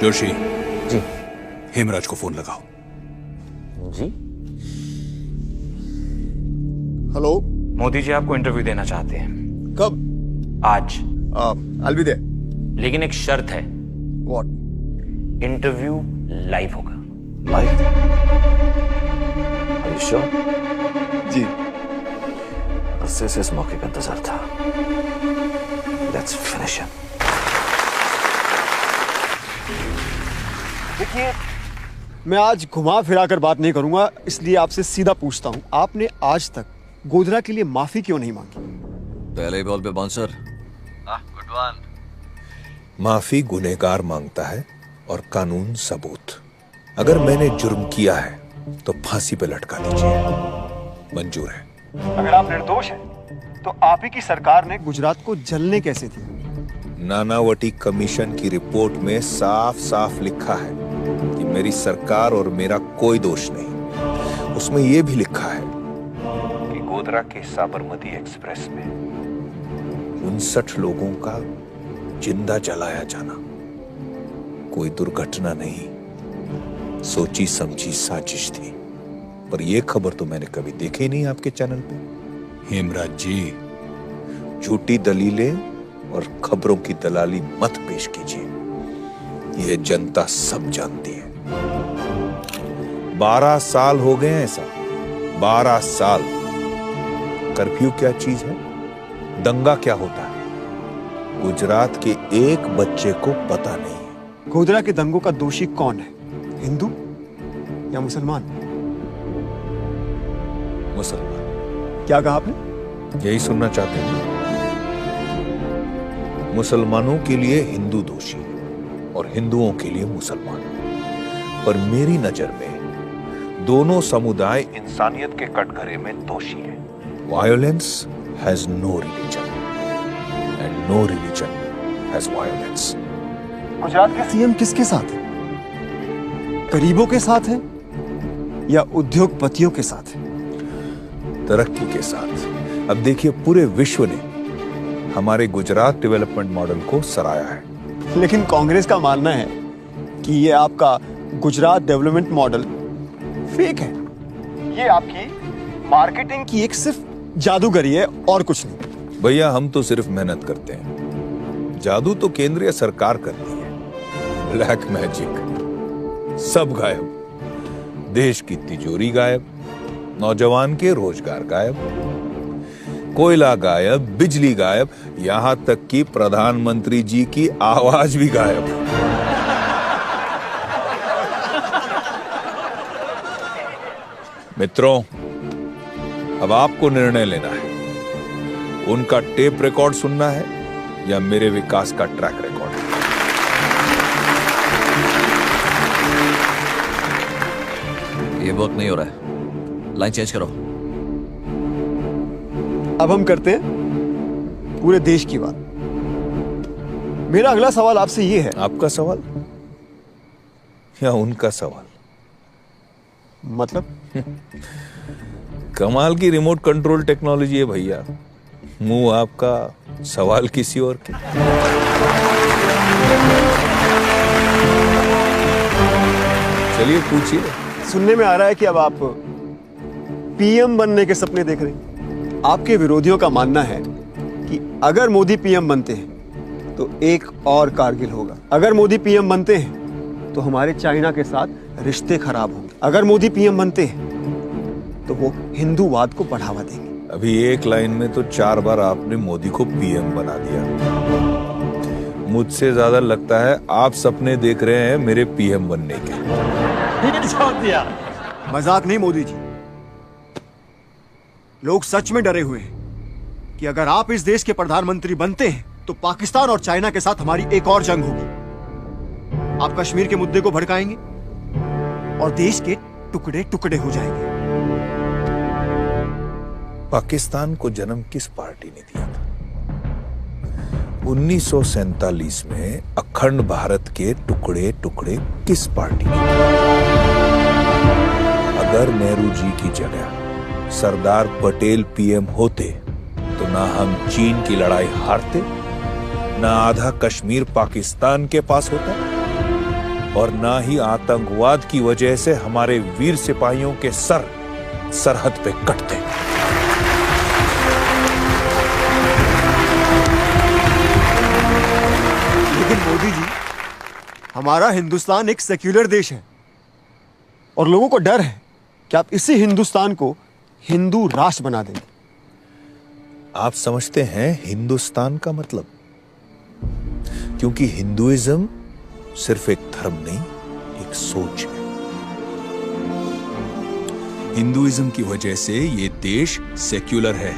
जोशी जी। हेमराज को फोन लगाओ। जी। हेलो। मोदी जी आपको इंटरव्यू देना चाहते हैं। कब? आज। I'll be there. लेकिन एक शर्त है, What? इंटरव्यू लाइव होगा। लाइव? Are you sure? जी। अरसे से इस मौके का इंतजार था। Let's finish him. देखिए, मैं आज घुमा फिरा कर बात नहीं करूंगा, इसलिए आपसे सीधा पूछता हूं, आपने आज तक गोधरा के लिए माफी क्यों नहीं मांगी? पहले ही बॉल पे बाउंसर। Good one. माफी गुनहगार मांगता है और कानून सबूत। अगर मैंने जुर्म किया है तो फांसी पे लटका दीजिए, मंजूर है। अगर आप निर्दोष हैं, तो आप ही की सरकार ने गुजरात को जलने कैसे दिया? नानावटी कमीशन की रिपोर्ट में साफ साफ लिखा है कि मेरी सरकार और मेरा कोई दोष नहीं। उसमें यह भी लिखा है कि गोधरा के साबरमती एक्सप्रेस में 59 लोगों का जिंदा जलाया जाना कोई दुर्घटना नहीं, सोची समझी साजिश थी। पर यह खबर तो मैंने कभी देखी नहीं आपके चैनल पे। हेमराज जी, झूठी दलीलें और खबरों की दलाली मत पेश कीजिए, यह जनता सब जानती है। 12 साल हो गए हैं ऐसा, 12 साल। कर्फ्यू क्या चीज है, दंगा क्या होता है, गुजरात के एक बच्चे को पता नहीं है। गोधरा के दंगों का दोषी कौन है, हिंदू या मुसलमान? मुसलमान। क्या कहा आपने? यही सुनना चाहते हैं? मुसलमानों के लिए हिंदू दोषी और हिंदुओं के लिए मुसलमान। पर मेरी नजर में दोनों समुदाय इंसानियत के कटघरे में दोषी हैं। Violence has no religion and no religion has violence. Gujarat के सीएम किसके साथ है? गरीबों के साथ है या उद्योगपतियों के साथ है? तरक्की के साथ। अब देखिए, पूरे विश्व ने हमारे गुजरात डेवलपमेंट मॉडल को सराहा है। लेकिन कांग्रेस का मानना है कि ये आपका गुजरात डेवलपमेंट मॉडल फेक है, ये आपकी मार्केटिंग की एक सिर्फ जादूगरी है और कुछ नहीं। भैया, हम तो सिर्फ मेहनत करते हैं, जादू तो केंद्रीय सरकार करती है। ब्लैक मैजिक, सब गायब, देश की तिजोरी गायब, नौजवान के रोजगार गायब, कोयला गायब, बिजली गायब, यहां तक कि प्रधानमंत्री जी की आवाज भी गायब। मित्रों, अब आपको निर्णय लेना है, उनका टेप रिकॉर्ड सुनना है या मेरे विकास का ट्रैक रिकॉर्ड। ये वर्क नहीं हो रहा है, लाइन चेंज करो। अब हम करते हैं पूरे देश की बात। मेरा अगला सवाल आपसे ये है। आपका सवाल या उनका सवाल? मतलब? कमाल की रिमोट कंट्रोल टेक्नोलॉजी है भैया, मुंह आपका, सवाल किसी और की। चलिए पूछिए। सुनने में आ रहा है कि अब आप पीएम बनने के सपने देख रहे हैं। आपके विरोधियों का मानना है कि अगर मोदी पीएम बनते हैं तो एक और कारगिल होगा। अगर मोदी पीएम बनते हैं तो हमारे चाइना के साथ रिश्ते खराब होंगे। अगर मोदी पीएम बनते हैं तो वो हिंदूवाद को बढ़ावा देंगे। अभी एक लाइन में तो 4 बार आपने मोदी को पीएम बना दिया। मुझसे ज्यादा लगता है आप सपने देख रहे हैं मेरे पीएम बनने के। मजाक नहीं मोदी जी, लोग सच में डरे हुए हैं कि अगर आप इस देश के प्रधानमंत्री बनते हैं तो पाकिस्तान और चाइना के साथ हमारी एक और जंग होगी। आप कश्मीर के मुद्दे को भड़काएंगे और देश के टुकड़े टुकड़े हो जाएंगे। पाकिस्तान को जन्म किस पार्टी ने दिया था? 1947 में अखंड भारत के टुकड़े टुकड़े किस पार्टी ने किया? अगर नेहरू जी की जगह सरदार पटेल पीएम होते तो ना हम चीन की लड़ाई हारते, ना आधा कश्मीर पाकिस्तान के पास होता, और ना ही आतंकवाद की वजह से हमारे वीर सिपाहियों के सर सरहद पे कटते। लेकिन मोदी जी, हमारा हिंदुस्तान एक सेक्युलर देश है और लोगों को डर है कि आप इसी हिंदुस्तान को हिंदू राष्ट्र बना देंगे। आप समझते हैं हिंदुस्तान का मतलब? क्योंकि हिंदुइज्म सिर्फ एक धर्म नहीं, एक सोच है। हिंदुइज्म की वजह से ये देश सेक्युलर है,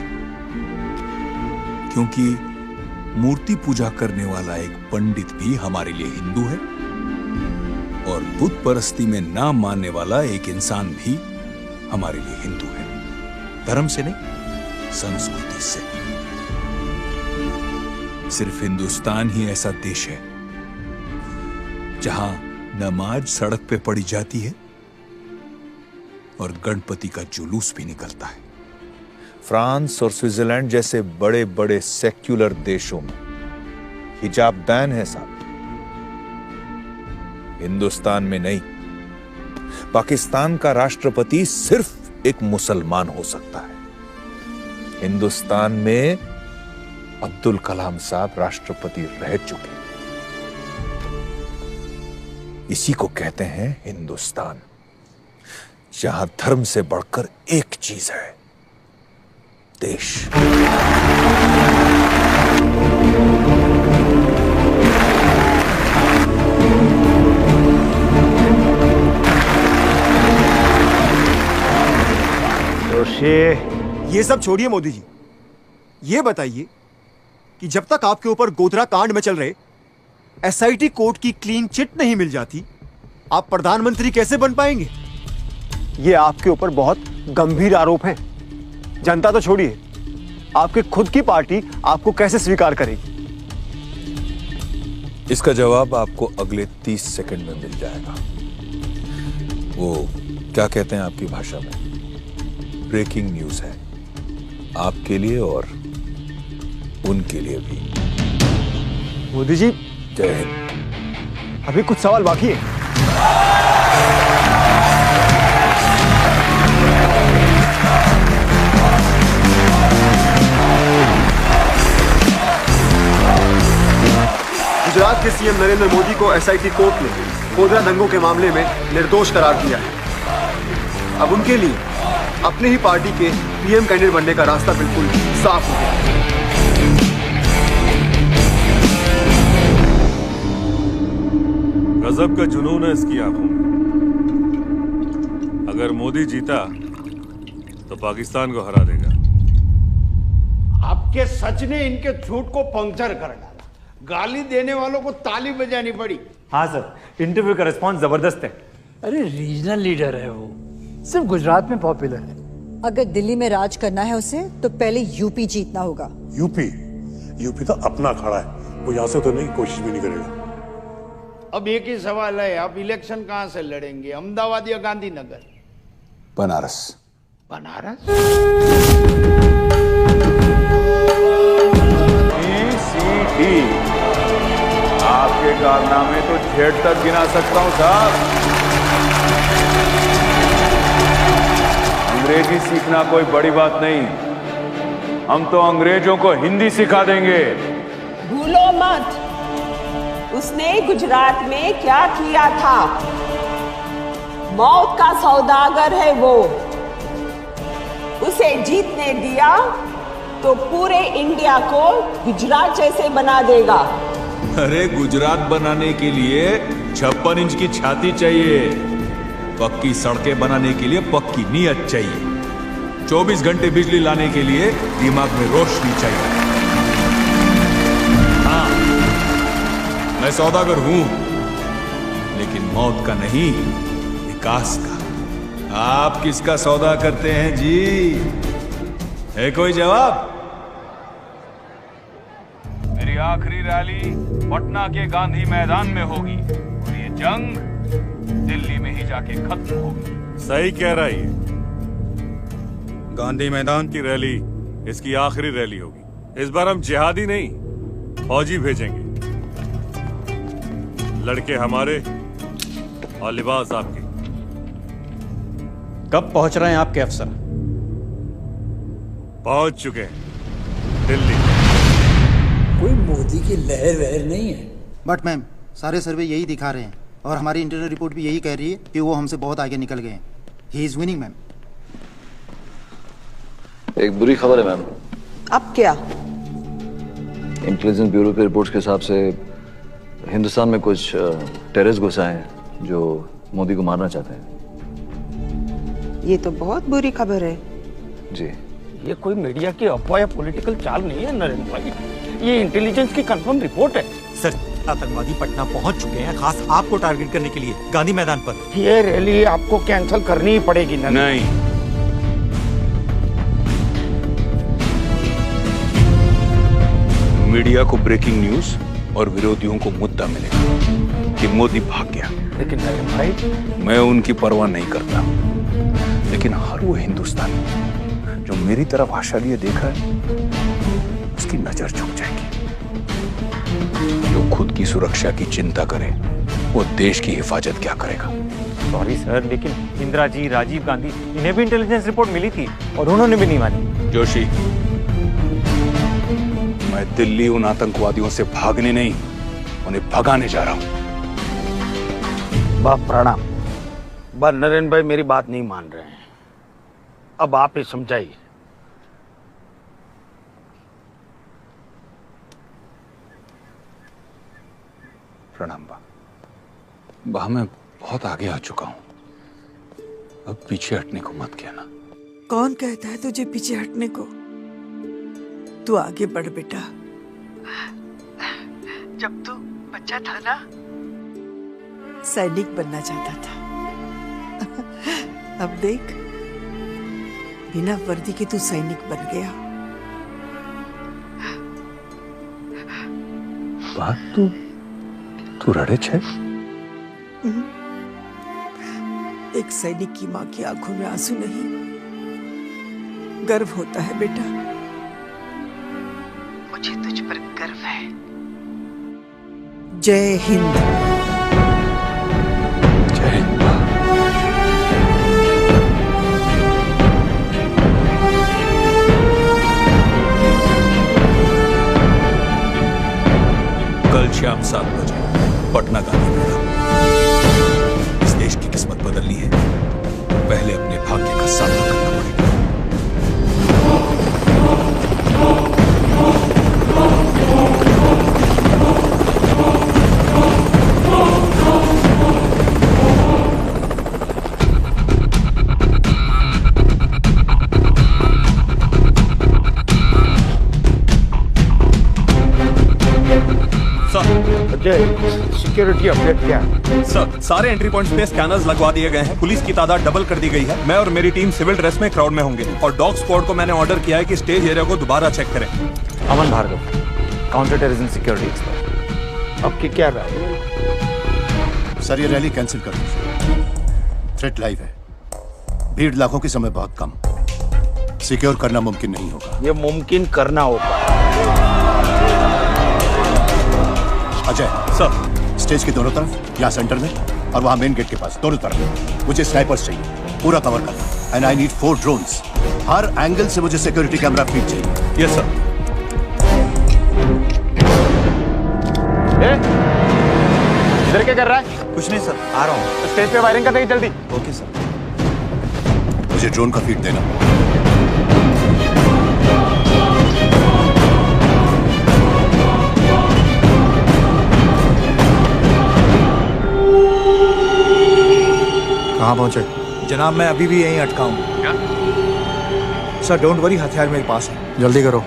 क्योंकि मूर्ति पूजा करने वाला एक पंडित भी हमारे लिए हिंदू है और बुत परस्ती में ना मानने वाला एक इंसान भी हमारे लिए हिंदू है। धर्म से नहीं, संस्कृति से। सिर्फ हिंदुस्तान ही ऐसा देश है जहां नमाज सड़क पे पढ़ी जाती है और गणपति का जुलूस भी निकलता है। फ्रांस और स्विट्जरलैंड जैसे बड़े बड़े सेक्युलर देशों में हिजाब बैन है साहब, हिंदुस्तान में नहीं। पाकिस्तान का राष्ट्रपति सिर्फ एक मुसलमान हो सकता है। हिंदुस्तान में अब्दुल कलाम साहब राष्ट्रपति रह चुके। इसी को कहते हैं हिंदुस्तान, जहां धर्म से बढ़कर एक चीज है, देश। ये सब छोड़िए मोदी जी, ये बताइए कि जब तक आपके ऊपर गोधरा कांड में चल रहे एसआईटी कोर्ट की क्लीन चिट नहीं मिल जाती, आप प्रधानमंत्री कैसे बन पाएंगे? ये आपके ऊपर बहुत गंभीर आरोप हैं। जनता तो छोड़िए, आपके खुद की पार्टी आपको कैसे स्वीकार करेगी? इसका जवाब आपको अगले 30 सेकंड में मिल जाएगा। वो क्या कहते हैं आपकी भाषा में, ब्रेकिंग न्यूज है, आपके लिए और उनके लिए भी। मोदी जी, जय हिंद। अभी कुछ सवाल बाकी है। गुजरात के सीएम नरेंद्र मोदी को एसआईटी कोर्ट ने गोधरा दंगों के मामले में निर्दोष करार दिया है। अब उनके लिए अपनी ही पार्टी के पीएम कैंडिडेट बनने का रास्ता बिल्कुल साफ हो गया। गजब का जुनून है इसकी आंखों में। अगर मोदी जीता तो पाकिस्तान को हरा देगा। आपके सच ने इनके झूठ को पंक्चर कर डाला। गाली देने वालों को ताली बजानी पड़ी। हाँ सर, इंटरव्यू का रिस्पॉन्स जबरदस्त है। अरे रीजनल लीडर है वो, सिर्फ गुजरात में पॉपुलर है। अगर दिल्ली में राज करना है उसे तो पहले यूपी जीतना होगा। यूपी तो अपना खड़ा है, वो यहाँ से तो नहीं, कोशिश भी नहीं करेगा। अब एक ही सवाल है, आप इलेक्शन कहां से लड़ेंगे, अहमदाबाद या गांधीनगर? बनारस। बनारस? सीडी, आपके कारनामे तो छेड़ तक गिना सकता हूं साहब। अंग्रेजी सीखना कोई बड़ी बात नहीं, हम तो अंग्रेजों को हिंदी सिखा देंगे। भूलो मत उसने गुजरात में क्या किया था। मौत का सौदागर है वो। उसे जीतने दिया तो पूरे इंडिया को गुजरात जैसे बना देगा। अरे गुजरात बनाने के लिए 56 इंच की छाती चाहिए, पक्की सड़कें बनाने के लिए पक्की नीयत चाहिए, 24 घंटे बिजली लाने के लिए दिमाग में रोशनी चाहिए। हाँ, मैं सौदागर हूं, लेकिन मौत का नहीं, विकास का। आप किसका सौदा करते हैं जी? है कोई जवाब? मेरी आखिरी रैली पटना के गांधी मैदान में होगी और ये जंग दिल्ली में ही जाके खत्म होगी। सही कह रहा है, गांधी मैदान की रैली इसकी आखिरी रैली होगी। इस बार हम जिहादी नहीं, फौजी भेजेंगे। लड़के हमारे, और लिबास आपकी। कब पहुंच रहे हैं आपके अफसर? पहुंच चुके हैं दिल्ली। कोई मोदी की लहर वहर नहीं है। बट मैम, सारे सर्वे यही दिखा रहे हैं और हमारी इंटरनल रिपोर्ट भी यही कह रही है कि वो हमसे बहुत आगे निकल गए हैं। He is winning ma'am. एक बुरी खबर है मैम। अब क्या? इंटेलिजेंस ब्यूरो के रिपोर्ट्स के हिसाब से हिंदुस्तान में कुछ टेररिस्ट घुस आए हैं जो मोदी को मारना चाहते हैं। ये तो बहुत बुरी खबर है। जी। ये कोई मीडिया की अफवाह या पॉलिटिकल चाल नहीं है नरेंद्र भाई, ये इंटेलिजेंस की कंफर्म रिपोर्ट है। सर, आतंकवादी पटना पहुंच चुके हैं, खास आपको टारगेट करने के लिए गांधी मैदान पर। ये रैली आपको कैंसिल करनी ही पड़ेगी। नहीं, मीडिया को ब्रेकिंग न्यूज और विरोधियों को मुद्दा मिलेगा कि मोदी भाग गया। लेकिन नरेंद्र भाई, मैं उनकी परवाह नहीं करता, लेकिन हर वो हिंदुस्तानी जो मेरी तरफ आशा लिए देखा है उसकी नजर झुक जाएगी। जो खुद की सुरक्षा की चिंता करे वो देश की हिफाजत क्या करेगा? सॉरी सर, लेकिन इंदिरा जी, राजीव गांधी, इन्हें भी इंटेलिजेंस रिपोर्ट मिली थी और उन्होंने भी नहीं मानी। जोशी, मैं दिल्ली उन आतंकवादियों से भागने नहीं, उन्हें भगाने जा रहा हूं। बाप प्रणाम। बस नरेंद्र भाई मेरी बात नहीं मान रहे हैं, अब आप ही समझाइए। प्रणाम बा। बा, मैं बहुत आगे आ चुका हूं, अब पीछे हटने को मत कहना। कौन कहता है तुझे पीछे हटने को? तू आगे बढ़ बेटा। जब तू बच्चा था ना, सैनिक बनना चाहता था। अब देख, बिना वर्दी के तू सैनिक बन गया। बात तू रड़े छे? एक सैनिक की माँ की आंखों में आंसू नहीं, गर्व होता है बेटा। मुझे तुझ पर गर्व है। जय हिंद। जय हिंद। कल शाम 7 बजे पटना गांधी मैदान। इस देश की किस्मत बदलनी है, पहले अपने भाग्य का सामना करना पड़ेगा। सिक्योरिटी अपडेट क्या है? सर, सारे एंट्री पॉइंट्स पे स्कैनर्स लगवा दिए गए हैं। पुलिस की तादाद डबल कर दी गई है। मैं और मेरी टीम सिविल ड्रेस में क्राउड में होंगे और डॉग स्क्वाड को मैंने ऑर्डर किया है कि स्टेज एरिया को दोबारा चेक करें। Aman Bhargava, counter terrorism security expert. आपकी क्या राय है? सर, ये रैली कैंसिल कर दीजिए। थ्रेट लाइव है, भीड़ लाखों की, समय बहुत कम, सिक्योर करना मुमकिन नहीं होगा। ये मुमकिन करना होगा। अजय सर, स्टेज के दोनों तरफ, यहाँ सेंटर में और वहाँ मेन गेट के पास, दोनों तरफ मुझे स्नाइपर्स चाहिए, पूरा कवर करना। And I need 4 drones. Her angle से मुझे सिक्योरिटी कैमरा फीड चाहिए। Yes sir. इधर क्या कर रहा है? कुछ नहीं सर, आ रहा हूँ। स्टेज पे वायरिंग कर देंगे जल्दी। Okay sir. मुझे ड्रोन का फीड देना। कहाँ पहुंचे? जनाब, मैं अभी भी यहीं अटका हूँ। क्या? सर, डोंट वरी, हथियार मेरे पास है। जल्दी करो।